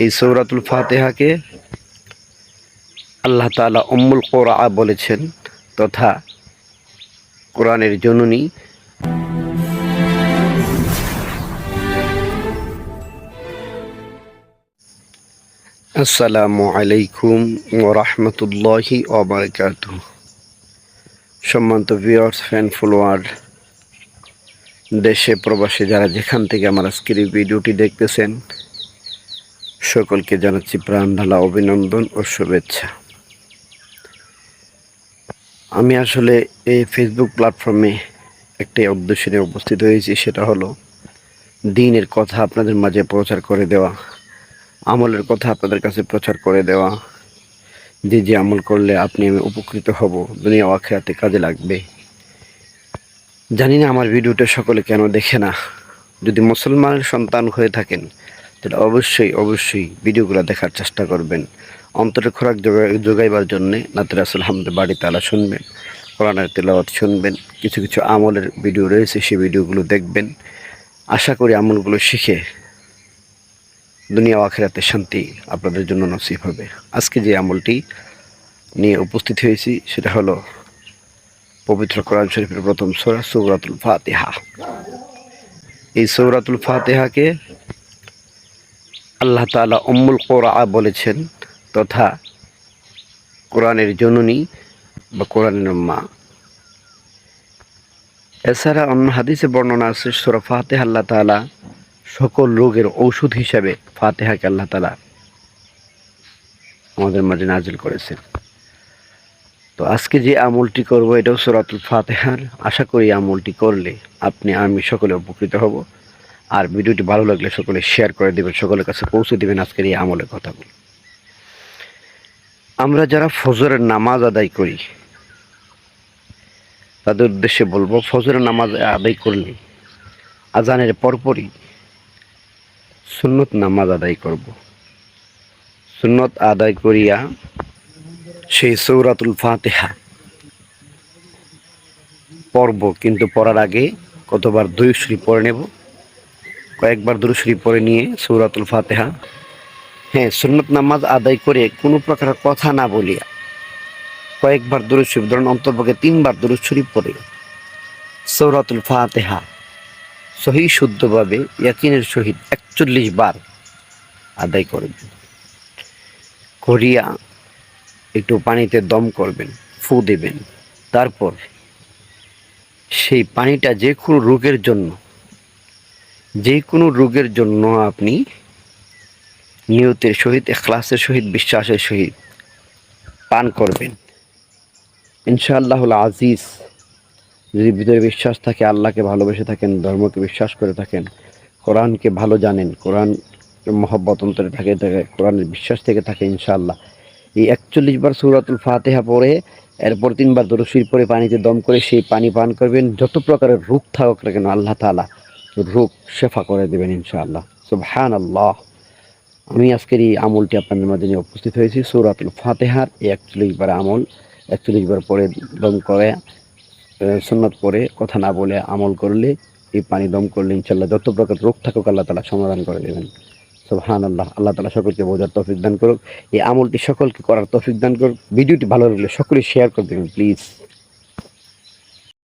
এই সূরাতুল ফাতিহাকে আল্লাহ তাআলা উম্মুল কুরআন বলেছেন তথা কোরআনের জননী। আসসালামু আলাইকুম ওয়া রাহমাতুল্লাহি ওয়া বারাকাতুহু। সম্মানিত ভিউয়ার্স, ফ্যান ফলোয়ার, দেশে প্রবাসে যারা যেখান থেকে আমার আজকের এই ভিডিওটি দেখতেছেন, সকলকে জানাচ্ছি প্রাণ ঢালা অভিনন্দন ও শুভেচ্ছা। আমি আসলে এই ফেসবুক প্ল্যাটফর্মে একটাই উদ্দেশ্য নিয়ে উপস্থিত হয়েছি, সেটা হলো দ্বীনের কথা আপনাদের মাঝে প্রচার করে দেওয়া, আমলের কথা আপনাদের কাছে প্রচার করে দেওয়া, যে আমল করলে আপনি আমি উপকৃত হব, দুনিয়া ও আখিরাতে কাজে লাগবে। জানি না আমার ভিডিওটা সকলে কেন দেখে না। যদি মুসলমানের সন্তান হয়ে থাকেন তাহলে অবশ্যই ভিডিওগুলো দেখার চেষ্টা করবেন। অন্তরে খোরাক যোগাইবার জন্যে নাতে রাসূল হামদে বাড়ি তালা শুনবেন, কোরআনের তেলাওয়াত শুনবেন, কিছু কিছু আমলের ভিডিও রয়েছে সেই ভিডিওগুলো দেখবেন। আশা করি আমলগুলো শিখে দুনিয়া ও আখিরাতে শান্তি আপনাদের জন্য নসিব হবে। আজকে যে আমলটি নিয়ে উপস্থিত হয়েছি সেটা হলো পবিত্র কোরআন শরীফের প্রথম সূরা সূরাতুল ফাতিহা। এই সূরাতুল ফাতিহাকে আল্লাহ তাআলা উম্মুল কুরআন বলেছেন তথা কোরআনের জননী বা কোরআনের মা। এছাড়া অন্য হাদিসে বর্ণনা আছে সূরা ফাতিহা আল্লাহ তাআলা সকল রোগের ঔষধ হিসাবে ফাতিহাকে আল্লাহ তাআলা আমাদের মাঝে নাজিল করেছেন। তো আজকে যে আমলটি করব এটাও সূরাতুল ফাতিহার। আশা করি আমলটি করলে আপনি আমি সকলে উপকৃত হব। আর ভিডিওটি ভালো লাগলে সকলে শেয়ার করে দেবেন, সকলের কাছে পৌঁছে দেবেন আজকের এই আমলের কথাগুলো। আমরা যারা ফজরের নামাজ আদায় করি তাদের উদ্দেশ্যে বলবো, ফজরের নামাজ আদায় করলে আজানের পরপরই সুন্নত নামাজ আদায় করব। সুন্নত আদায় করিয়া সেই সূরাতুল ফাতিহা পড়ব, কিন্তু পড়ার আগে কতবার দুরূদ শরীফ পড়ে নেব, কয়েকবার দুরূদ শরীফ পড়ে নিয়ে সূরাতুল ফাতিহা, সুন্নত নামাজ আদায় করে কোনো প্রকার কথা না বলিয়া কয়েকবার দুরূদ শরীফ, ধরুন অন্ততপক্ষে 3 বার দুরূদ শরীফ পড়ে সূরাতুল ফাতিহা সহিহ শুদ্ধভাবে ইয়াকিনের সহিত 41 বার আদায় করবেন। করিয়া একটু পানিতে দম করবেন, ফু দেবেন। তারপর সেই পানিটা যে কোনো রোগের জন্য আপনি নিয়তের সহিত, ইখলাসের সহিত, বিশ্বাসের সহিত পান করবেন। ইনশাআল্লাহুল আজিজ, যদি ভিতরে বিশ্বাস থাকে, আল্লাহকে ভালোবেসে থাকেন, ধর্মকে বিশ্বাস করে থাকেন, কোরআনকে ভালো জানেন, কোরআন মহব্বত অন্তরে থাকে, কোরআনের বিশ্বাস থেকে থাকে, ইনশাআল্লাহ এই 41 বার সূরাতুল ফাতিহা পড়ে এরপর 3 বার দুরূদ শরীফ পড়ে পানিতে দম করে সেই পানি পান করবেন। যত প্রকারের রোগ থাকুক না কেন আল্লাহ তাআলা রোগ শেফা করে দেবেন ইনশাআল্লাহ। সুবহানাল্লাহ। আমি আজকের এই আমলটি আপনাদের মাঝে নিয়ে উপস্থিত হয়েছি। সূরাতুল ফাতিহার এই 41 বার আমল, 41 বার পরে দম করে সুন্নত পড়ে কথা না বলে আমল করলে, এই পানি দম করলে ইনশাআল্লাহ যত প্রকার রোগ থাকুক আল্লাহ তাআলা সমাধান করে দেবেন। সুবহানাল্লাহ। আল্লাহ তাআলা সকলকে বোঝার তৌফিক দান করুক, এই আমলটি সকলকে করার তৌফিক দান করুক। ভিডিওটি ভালো লাগলে সকলে শেয়ার করে দেবেন প্লিজ।